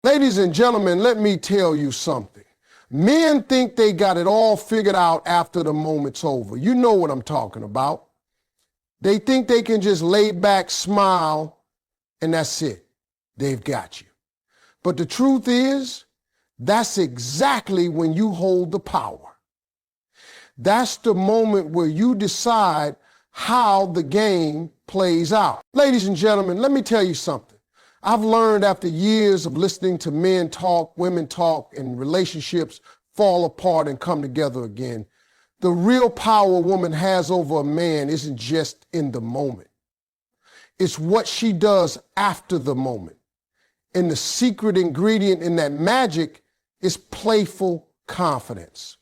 Ladies and gentlemen, let me tell you something. Men think they got it all figured out after the moment's over. You know what I'm talking about. They think they can just lay back, smile, and that's it. They've got you. But the truth is, that's exactly when you hold the power. That's the moment where you decide how the game plays out. Ladies and gentlemen, let me tell you something. I've learned after years of listening to men talk, women talk, and relationships fall apart and come together again. The real power a woman has over a man isn't just in the moment. It's what she does after the moment. And the secret ingredient in that magic is playful confidence.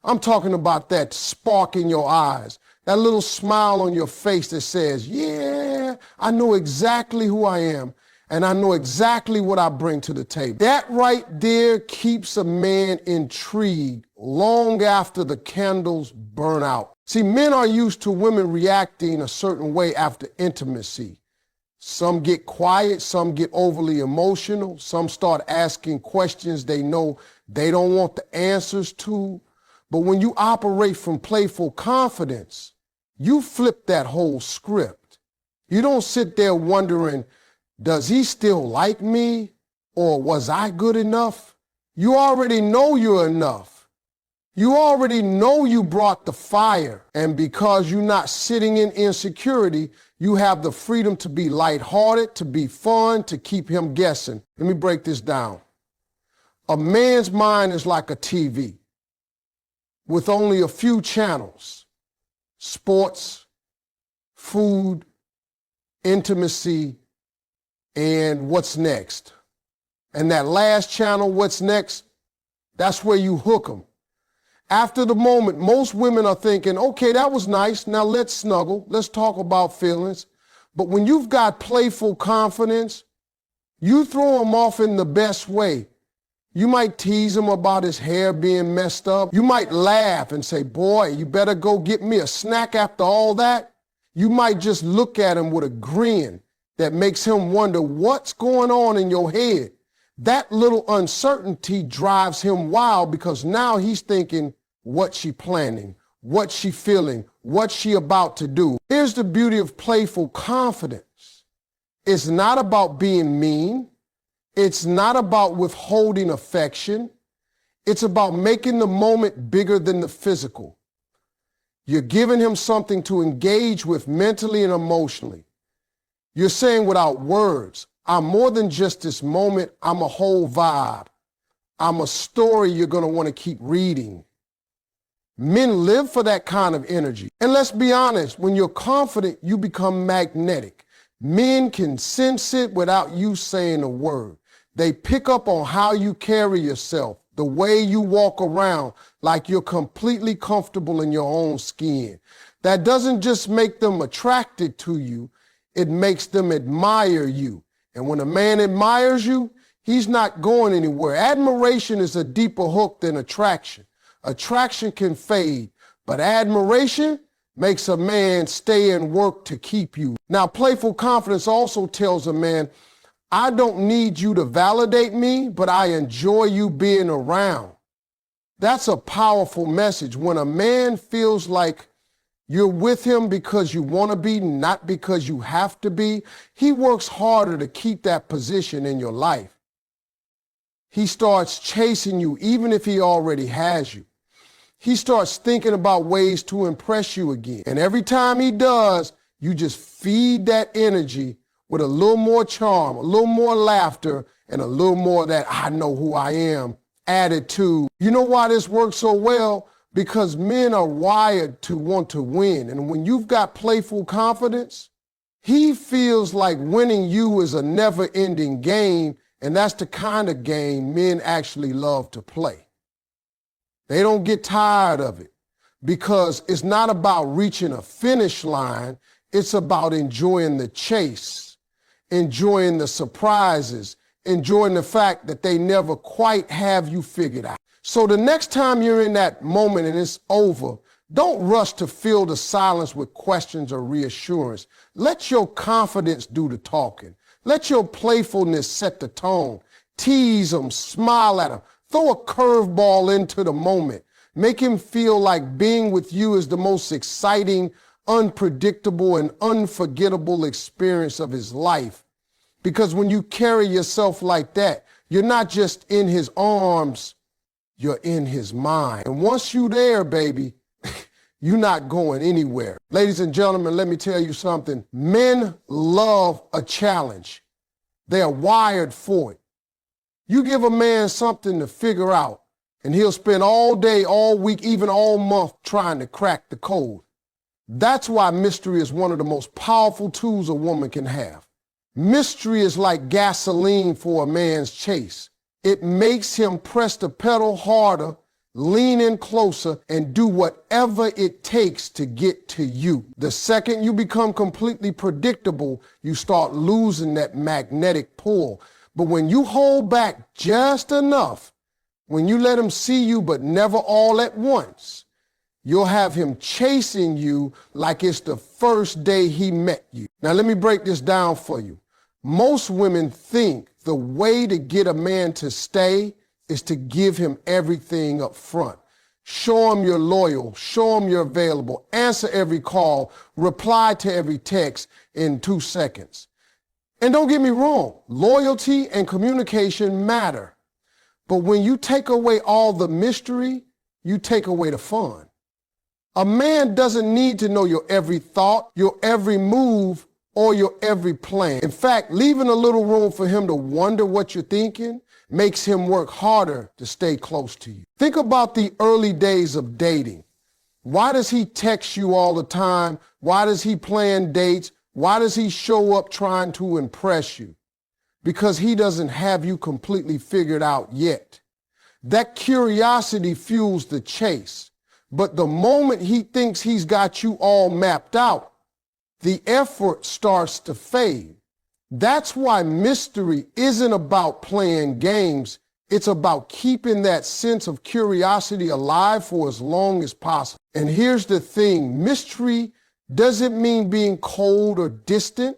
I'm talking about that spark in your eyes, that little smile on your face that says, yeah, I know exactly who I am. And I know exactly what I bring to the table. That right there keeps a man intrigued long after the candles burn out. See, men are used to women reacting a certain way after intimacy. Some get quiet, some get overly emotional, some start asking questions they know they don't want the answers to. But when you operate from playful confidence, you flip that whole script. You don't sit there wondering, does he still like me? Or was I good enough? You already know you're enough. You already know you brought the fire. And because you're not sitting in insecurity, you have the freedom to be lighthearted, to be fun, to keep him guessing. Let me break this down. A man's mind is like a TV with only a few channels: sports, food, intimacy, and what's next. And that last channel, what's next, that's where you hook them. After the moment, most women are thinking, okay, that was nice. Now let's snuggle. Let's talk about feelings. But when you've got playful confidence, you throw him off in the best way. You might tease him about his hair being messed up. You might laugh and say, boy, you better go get me a snack after all that. You might just look at him with a grin that makes him wonder what's going on in your head. That little uncertainty drives him wild because now he's thinking, what's she planning? What's she feeling? What's she about to do? Here's the beauty of playful confidence. It's not about being mean. It's not about withholding affection. It's about making the moment bigger than the physical. You're giving him something to engage with mentally and emotionally. You're saying without words, I'm more than just this moment, I'm a whole vibe. I'm a story you're going to want to keep reading. Men live for that kind of energy. And let's be honest, when you're confident, you become magnetic. Men can sense it without you saying a word. They pick up on how you carry yourself, the way you walk around like you're completely comfortable in your own skin. That doesn't just make them attracted to you, it makes them admire you. And when a man admires you, he's not going anywhere. Admiration is a deeper hook than attraction. Attraction can fade, but admiration makes a man stay and work to keep you. Now, playful confidence also tells a man, I don't need you to validate me, but I enjoy you being around. That's a powerful message. When a man feels like you're with him because you want to be, not because you have to be, he works harder to keep that position in your life. He starts chasing you even if he already has you. He starts thinking about ways to impress you again. And every time he does, you just feed that energy with a little more charm, a little more laughter, and a little more of that I know who I am added to. You know why this works so well? Because men are wired to want to win. And when you've got playful confidence, he feels like winning you is a never-ending game, and that's the kind of game men actually love to play. They don't get tired of it because it's not about reaching a finish line. It's about enjoying the chase, enjoying the surprises, enjoying the fact that they never quite have you figured out. So the next time you're in that moment and it's over, don't rush to fill the silence with questions or reassurance. Let your confidence do the talking. Let your playfulness set the tone. Tease him, smile at him, throw a curveball into the moment. Make him feel like being with you is the most exciting, unpredictable, and unforgettable experience of his life. Because when you carry yourself like that, you're not just in his arms, you're in his mind. And once you're there, baby, you're not going anywhere. Ladies and gentlemen, let me tell you something. Men love a challenge. They are wired for it. You give a man something to figure out, and he'll spend all day, all week, even all month trying to crack the code. That's why mystery is one of the most powerful tools a woman can have. Mystery is like gasoline for a man's chase. It makes him press the pedal harder, lean in closer, and do whatever it takes to get to you. The second you become completely predictable, you start losing that magnetic pull. But when you hold back just enough, when you let him see you but never all at once, you'll have him chasing you like it's the first day he met you. Now let me break this down for you. Most women think the way to get a man to stay is to give him everything up front. Show him you're loyal, show him you're available, answer every call, reply to every text in 2 seconds. And don't get me wrong, loyalty and communication matter. But when you take away all the mystery, you take away the fun. A man doesn't need to know your every thought, your every move, or your every plan. In fact, leaving a little room for him to wonder what you're thinking makes him work harder to stay close to you. Think about the early days of dating. Why does he text you all the time? Why does he plan dates? Why does he show up trying to impress you? Because he doesn't have you completely figured out yet. That curiosity fuels the chase. But the moment he thinks he's got you all mapped out, the effort starts to fade. That's why mystery isn't about playing games. It's about keeping that sense of curiosity alive for as long as possible. And here's the thing, mystery doesn't mean being cold or distant.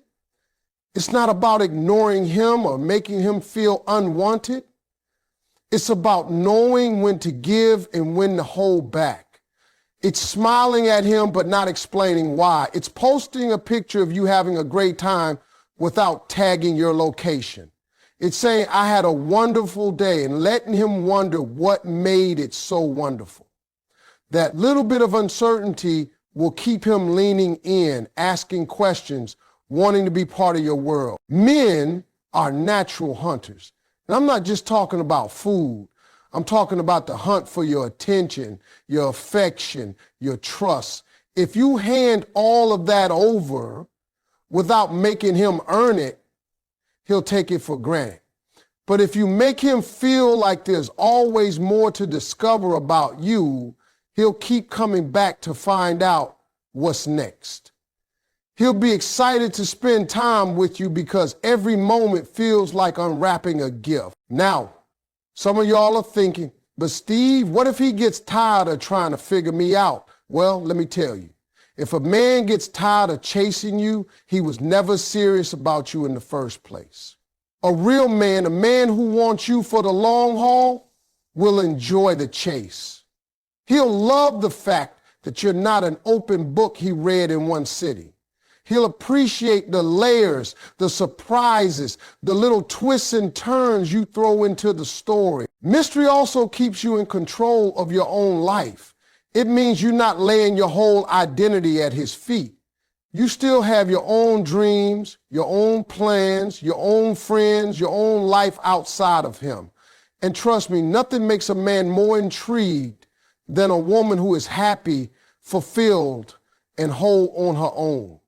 It's not about ignoring him or making him feel unwanted. It's about knowing when to give and when to hold back. It's smiling at him but not explaining why. It's posting a picture of you having a great time without tagging your location. It's saying, I had a wonderful day, and letting him wonder what made it so wonderful. That little bit of uncertainty will keep him leaning in, asking questions, wanting to be part of your world. Men are natural hunters. And I'm not just talking about food. I'm talking about the hunt for your attention, your affection, your trust. If you hand all of that over without making him earn it, he'll take it for granted. But if you make him feel like there's always more to discover about you, he'll keep coming back to find out what's next. He'll be excited to spend time with you because every moment feels like unwrapping a gift. Now, some of y'all are thinking, but Steve, what if he gets tired of trying to figure me out? Well, let me tell you, if a man gets tired of chasing you, he was never serious about you in the first place. A real man, a man who wants you for the long haul, will enjoy the chase. He'll love the fact that you're not an open book he read in one sitting. He'll appreciate the layers, the surprises, the little twists and turns you throw into the story. Mystery also keeps you in control of your own life. It means you're not laying your whole identity at his feet. You still have your own dreams, your own plans, your own friends, your own life outside of him. And trust me, nothing makes a man more intrigued than a woman who is happy, fulfilled, and whole on her own.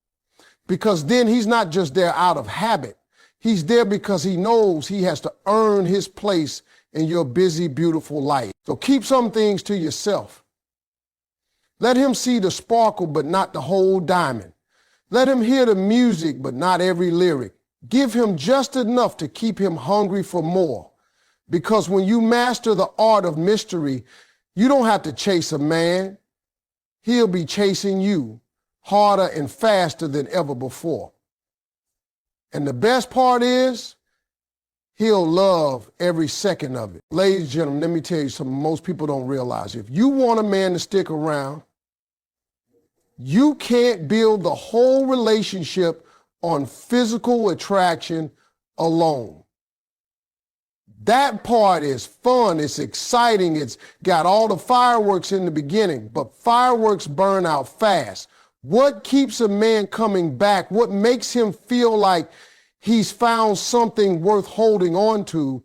Because then he's not just there out of habit. He's there because he knows he has to earn his place in your busy, beautiful life. So keep some things to yourself. Let him see the sparkle, but not the whole diamond. Let him hear the music, but not every lyric. Give him just enough to keep him hungry for more. Because when you master the art of mystery, you don't have to chase a man. He'll be chasing you harder and faster than ever before. And the best part is, he'll love every second of it. Ladies and gentlemen, let me tell you something most people don't realize. If you want a man to stick around, you can't build the whole relationship on physical attraction alone. That part is fun, it's exciting, it's got all the fireworks in the beginning, but fireworks burn out fast. What keeps a man coming back, what makes him feel like he's found something worth holding on to,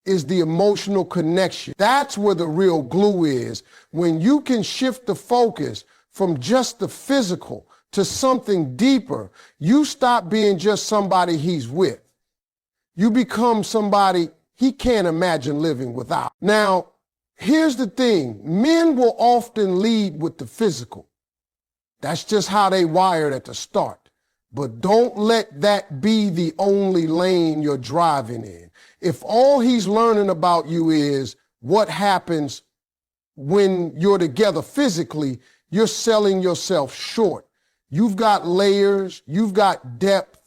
is the emotional connection. That's where the real glue is. When you can shift the focus from just the physical to something deeper, you stop being just somebody he's with. You become somebody he can't imagine living without. Now, here's the thing. Men will often lead with the physical. That's just how they wired at the start. But don't let that be the only lane you're driving in. If all he's learning about you is what happens when you're together physically, you're selling yourself short. You've got layers, you've got depth,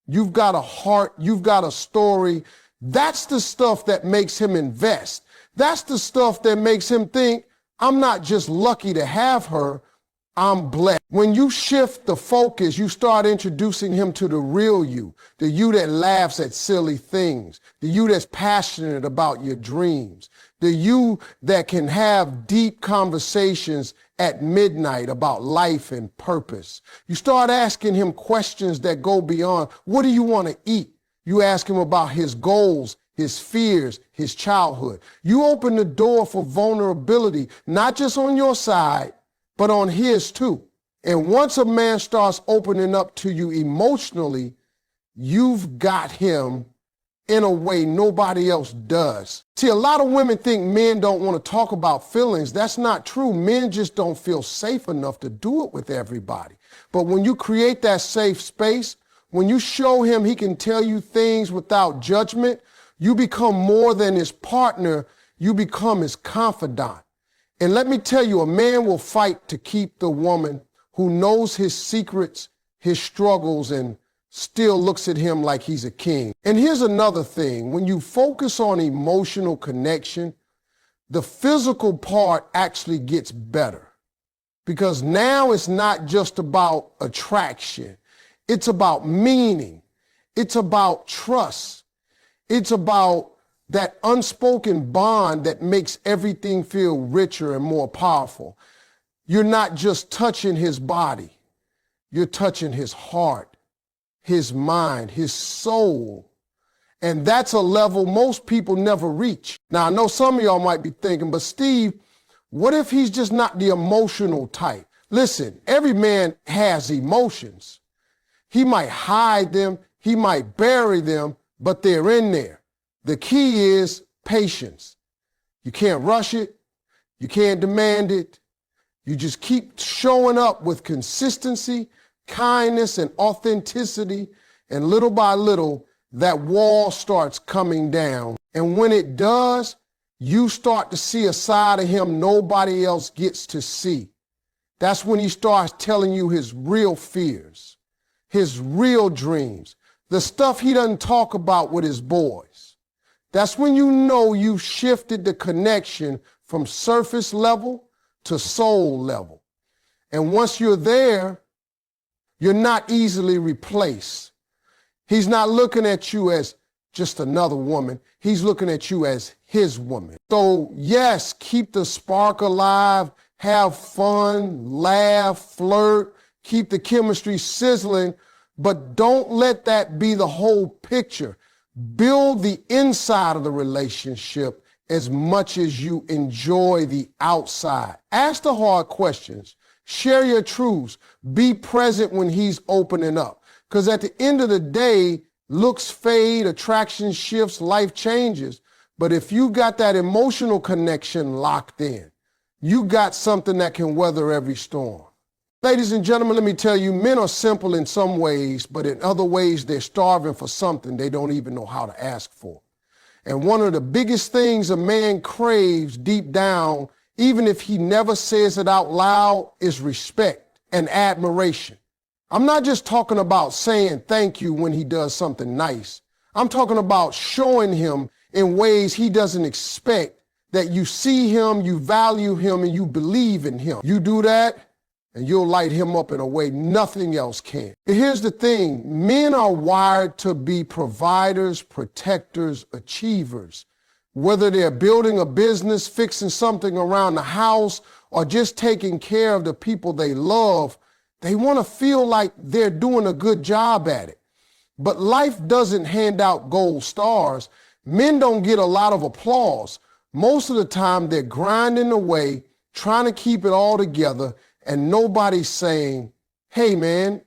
you've got a heart, you've got a story. That's the stuff that makes him invest. That's the stuff that makes him think, I'm not just lucky to have her, I'm blessed. When you shift the focus, you start introducing him to the real you, the you that laughs at silly things, the you that's passionate about your dreams, the you that can have deep conversations at midnight about life and purpose. You start asking him questions that go beyond, what do you want to eat? You ask him about his goals, his fears, his childhood. You open the door for vulnerability, not just on your side, but on his too. And once a man starts opening up to you emotionally, you've got him in a way nobody else does. See, a lot of women think men don't want to talk about feelings. That's not true. Men just don't feel safe enough to do it with everybody. But when you create that safe space, when you show him he can tell you things without judgment, you become more than his partner, you become his confidant. And let me tell you, a man will fight to keep the woman who knows his secrets, his struggles, and still looks at him like he's a king. And here's another thing. When you focus on emotional connection, the physical part actually gets better. Because now it's not just about attraction. It's about meaning. It's about trust. It's about that unspoken bond that makes everything feel richer and more powerful. You're not just touching his body. You're touching his heart, his mind, his soul. And that's a level most people never reach. Now, I know some of y'all might be thinking, but Steve, what if he's just not the emotional type? Listen, every man has emotions. He might hide them, he might bury them, but they're in there. The key is patience. You can't rush it. You can't demand it. You just keep showing up with consistency, kindness, and authenticity, and little by little, that wall starts coming down. And when it does, you start to see a side of him nobody else gets to see. That's when he starts telling you his real fears, his real dreams, the stuff he doesn't talk about with his boys. That's when you know you've shifted the connection from surface level to soul level. And once you're there, you're not easily replaced. He's not looking at you as just another woman. He's looking at you as his woman. So yes, keep the spark alive, have fun, laugh, flirt, keep the chemistry sizzling, but don't let that be the whole picture. Build the inside of the relationship as much as you enjoy the outside. Ask the hard questions. Share your truths. Be present when he's opening up. Because at the end of the day, looks fade, attraction shifts, life changes. But if you got that emotional connection locked in, you got something that can weather every storm. Ladies and gentlemen, let me tell you, men are simple in some ways, but in other ways, they're starving for something they don't even know how to ask for. And one of the biggest things a man craves deep down, even if he never says it out loud, is respect and admiration. I'm not just talking about saying thank you when he does something nice. I'm talking about showing him in ways he doesn't expect that you see him, you value him, and you believe in him. You do that, and you'll light him up in a way nothing else can. But here's the thing. Men are wired to be providers, protectors, achievers. Whether they're building a business, fixing something around the house, or just taking care of the people they love, they want to feel like they're doing a good job at it. But life doesn't hand out gold stars. Men don't get a lot of applause. Most of the time, they're grinding away, trying to keep it all together, and nobody's saying, hey, man,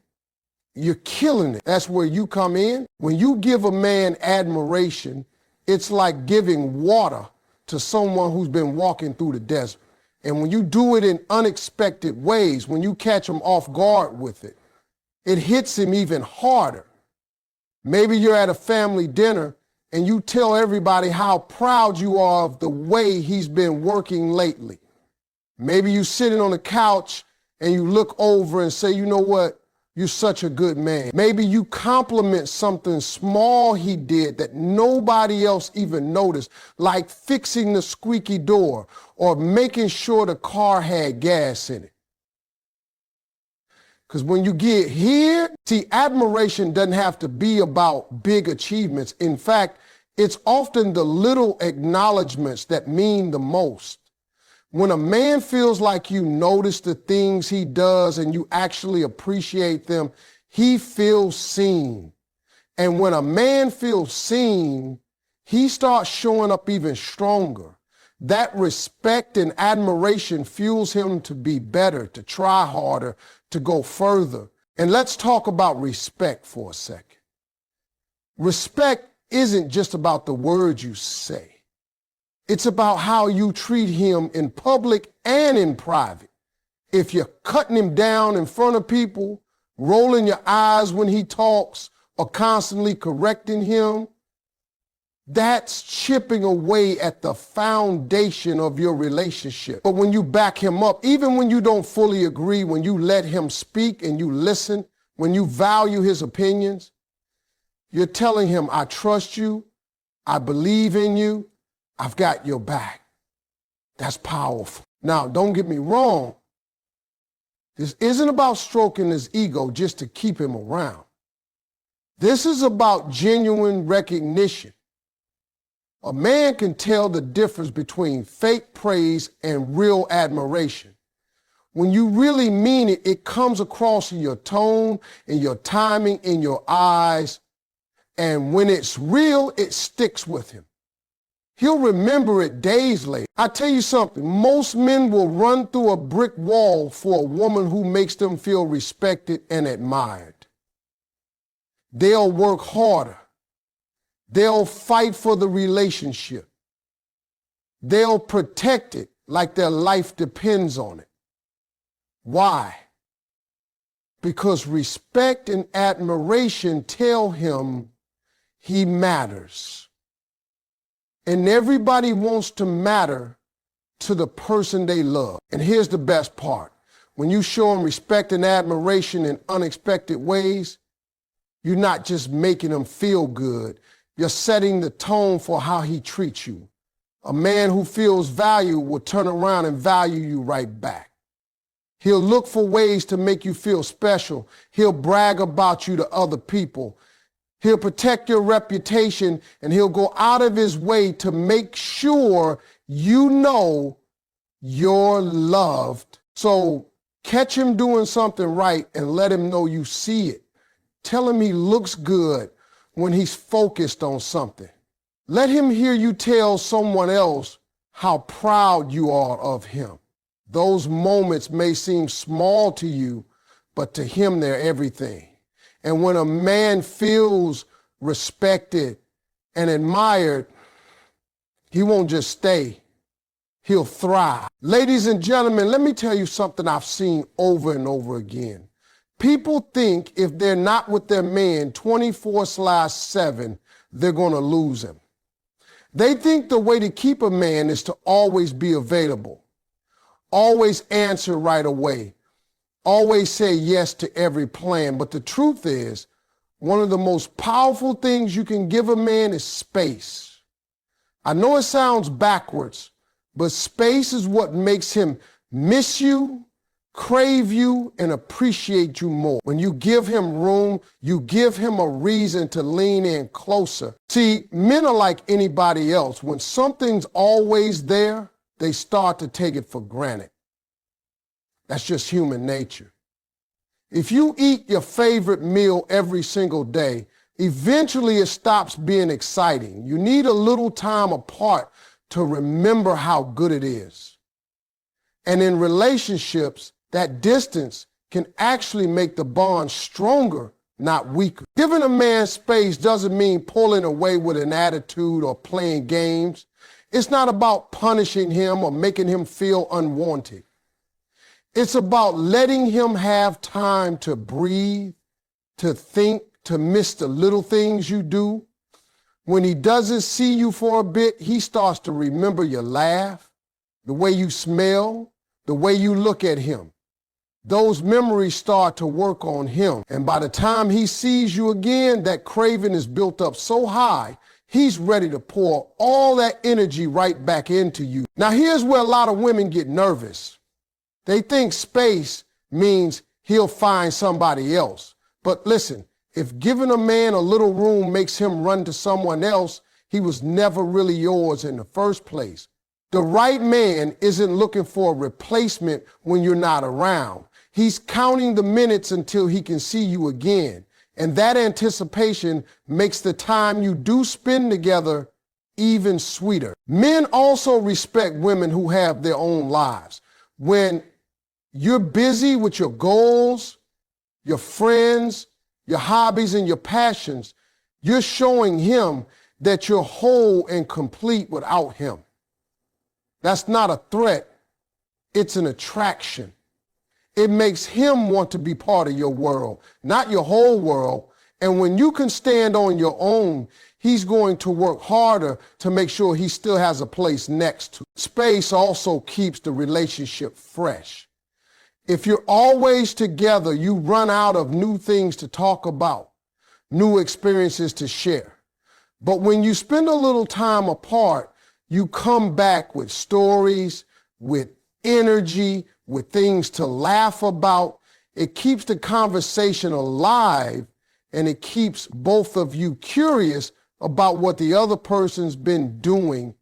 you're killing it. That's where you come in. When you give a man admiration, it's like giving water to someone who's been walking through the desert. And when you do it in unexpected ways, when you catch him off guard with it, it hits him even harder. Maybe you're at a family dinner and you tell everybody how proud you are of the way he's been working lately. Maybe you're sitting on the couch and you look over and say, you know what, you're such a good man. Maybe you compliment something small he did that nobody else even noticed, like fixing the squeaky door or making sure the car had gas in it. Because when you get here, see, admiration doesn't have to be about big achievements. In fact, it's often the little acknowledgments that mean the most. When a man feels like you notice the things he does and you actually appreciate them, he feels seen. And when a man feels seen, he starts showing up even stronger. That respect and admiration fuels him to be better, to try harder, to go further. And let's talk about respect for a second. Respect isn't just about the words you say. It's about how you treat him in public and in private. If you're cutting him down in front of people, rolling your eyes when he talks, or constantly correcting him, that's chipping away at the foundation of your relationship. But when you back him up, even when you don't fully agree, when you let him speak and you listen, when you value his opinions, you're telling him, I trust you, I believe in you, I've got your back. That's powerful. Now, don't get me wrong. This isn't about stroking his ego just to keep him around. This is about genuine recognition. A man can tell the difference between fake praise and real admiration. When you really mean it, it comes across in your tone, in your timing, in your eyes. And when it's real, it sticks with him. He'll remember it days later. I tell you something, most men will run through a brick wall for a woman who makes them feel respected and admired. They'll work harder. They'll fight for the relationship. They'll protect it like their life depends on it. Why? Because respect and admiration tell him he matters. And everybody wants to matter to the person they love. And here's the best part. When you show him respect and admiration in unexpected ways, you're not just making him feel good. You're setting the tone for how he treats you. A man who feels valued will turn around and value you right back. He'll look for ways to make you feel special. He'll brag about you to other people. He'll protect your reputation, and he'll go out of his way to make sure you know you're loved. So catch him doing something right and let him know you see it. Tell him he looks good when he's focused on something. Let him hear you tell someone else how proud you are of him. Those moments may seem small to you, but to him they're everything. And when a man feels respected and admired, he won't just stay, he'll thrive. Ladies and gentlemen, let me tell you something I've seen over and over again. People think if they're not with their man 24/7, they're going to lose him. They think the way to keep a man is to always be available, always answer right away, always say yes to every plan. But the truth is, one of the most powerful things you can give a man is space. I know it sounds backwards, but space is what makes him miss you, crave you, and appreciate you more. When you give him room, you give him a reason to lean in closer. See, men are like anybody else. When something's always there, they start to take it for granted. That's just human nature. If you eat your favorite meal every single day, eventually it stops being exciting. You need a little time apart to remember how good it is. And in relationships, that distance can actually make the bond stronger, not weaker. Giving a man space doesn't mean pulling away with an attitude or playing games. It's not about punishing him or making him feel unwanted. It's about letting him have time to breathe, to think, to miss the little things you do. When he doesn't see you for a bit, he starts to remember your laugh, the way you smell, the way you look at him. Those memories start to work on him. And by the time he sees you again, that craving is built up so high, he's ready to pour all that energy right back into you. Now, here's where a lot of women get nervous. They think space means he'll find somebody else. But listen, if giving a man a little room makes him run to someone else, he was never really yours in the first place. The right man isn't looking for a replacement when you're not around. He's counting the minutes until he can see you again. And that anticipation makes the time you do spend together even sweeter. Men also respect women who have their own lives. When you're busy with your goals, your friends, your hobbies, and your passions, you're showing him that you're whole and complete without him. That's not a threat. It's an attraction. It makes him want to be part of your world, not your whole world. And when you can stand on your own, he's going to work harder to make sure he still has a place next to. Space also keeps the relationship fresh. If you're always together, you run out of new things to talk about, new experiences to share. But when you spend a little time apart, you come back with stories, with energy, with things to laugh about. It keeps the conversation alive, and it keeps both of you curious about what the other person's been doing.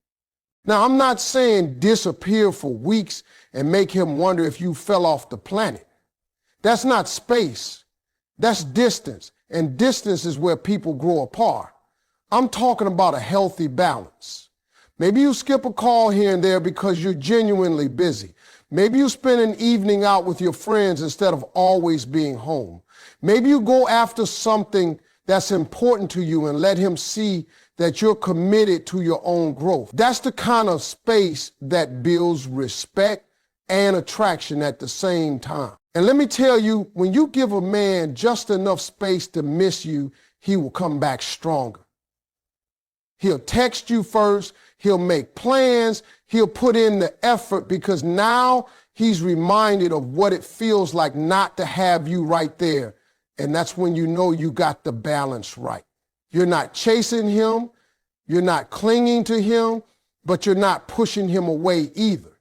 Now, I'm not saying disappear for weeks and make him wonder if you fell off the planet. That's not space. That's distance. And distance is where people grow apart. I'm talking about a healthy balance. Maybe you skip a call here and there because you're genuinely busy. Maybe you spend an evening out with your friends instead of always being home. Maybe you go after something that's important to you and let him see that you're committed to your own growth. That's the kind of space that builds respect and attraction at the same time. And let me tell you, when you give a man just enough space to miss you, he will come back stronger. He'll text you first. He'll make plans. He'll put in the effort because now he's reminded of what it feels like not to have you right there. And that's when you know you got the balance right. You're not chasing him. You're not clinging to him, but you're not pushing him away either.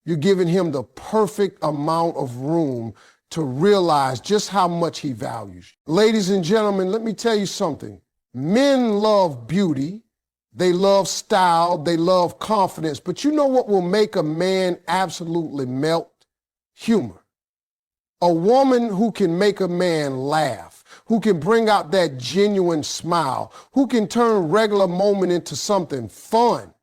You're giving him the perfect amount of room to realize just how much he values you. Ladies and gentlemen, let me tell you something. Men love beauty. They love style. They love confidence. But you know what will make a man absolutely melt? Humor. A woman who can make a man laugh, who can bring out that genuine smile, who can turn regular moment into something fun.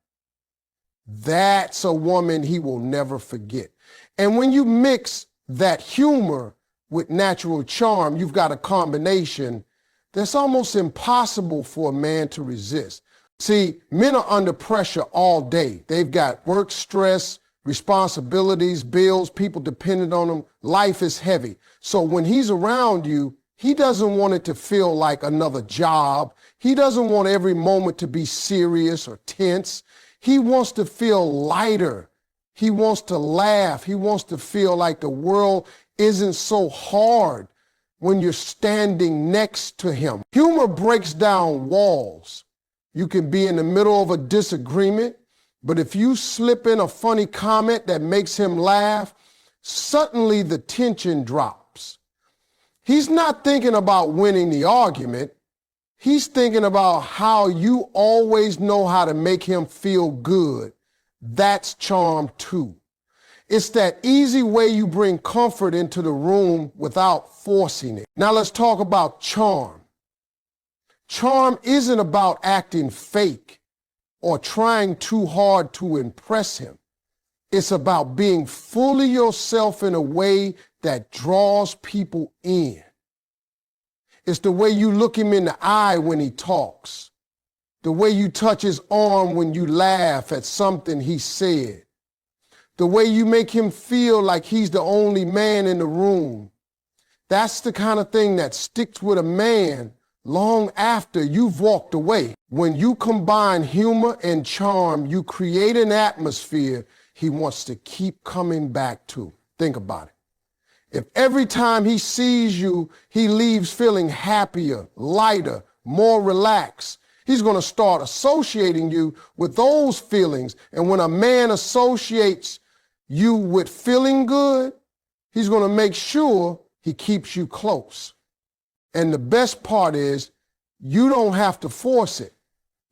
That's a woman he will never forget. And when you mix that humor with natural charm, you've got a combination that's almost impossible for a man to resist. See, men are under pressure all day. They've got work stress, responsibilities, bills, people dependent on them. Life is heavy. So when he's around you, he doesn't want it to feel like another job. He doesn't want every moment to be serious or tense. He wants to feel lighter. He wants to laugh. He wants to feel like the world isn't so hard. when you're standing next to him. Humor breaks down walls. You can be in the middle of a disagreement, but if you slip in a funny comment that makes him laugh, suddenly the tension drops. He's not thinking about winning the argument. He's thinking about how you always know how to make him feel good. That's charm too. It's that easy way you bring comfort into the room without forcing it. Now let's talk about charm. Charm isn't about acting fake or trying too hard to impress him. It's about being fully yourself in a way that draws people in. It's the way you look him in the eye when he talks, the way you touch his arm when you laugh at something he said, the way you make him feel like he's the only man in the room. That's the kind of thing that sticks with a man long after you've walked away. When you combine humor and charm, you create an atmosphere he wants to keep coming back to. Think about it. If every time he sees you, he leaves feeling happier, lighter, more relaxed, he's going to start associating you with those feelings. And when a man associates you with feeling good, he's going to make sure he keeps you close. And the best part is, you don't have to force it.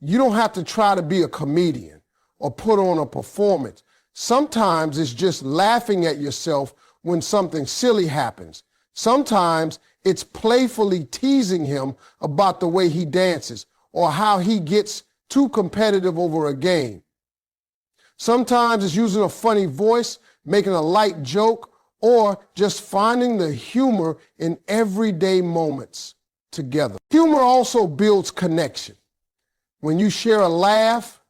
You don't have to try to be a comedian or put on a performance. Sometimes it's just laughing at yourself when something silly happens. Sometimes it's playfully teasing him about the way he dances or how he gets too competitive over a game. Sometimes it's using a funny voice, making a light joke, or just finding the humor in everyday moments together. Humor also builds connection. When you share a laugh,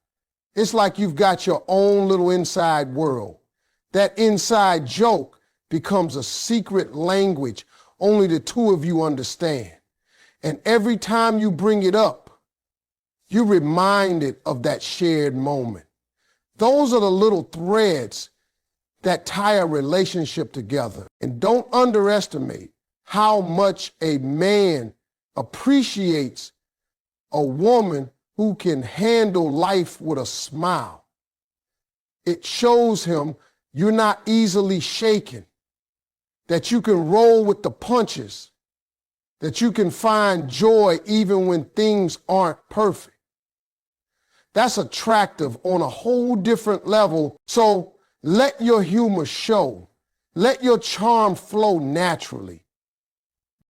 it's like you've got your own little inside world. That inside joke becomes a secret language only the two of you understand. And every time you bring it up, you're reminded of that shared moment. Those are the little threads that tie a relationship together. And don't underestimate how much a man appreciates a woman who can handle life with a smile. It shows him you're not easily shaken, that you can roll with the punches, that you can find joy even when things aren't perfect. That's attractive on a whole different level. So let your humor show. Let your charm flow naturally.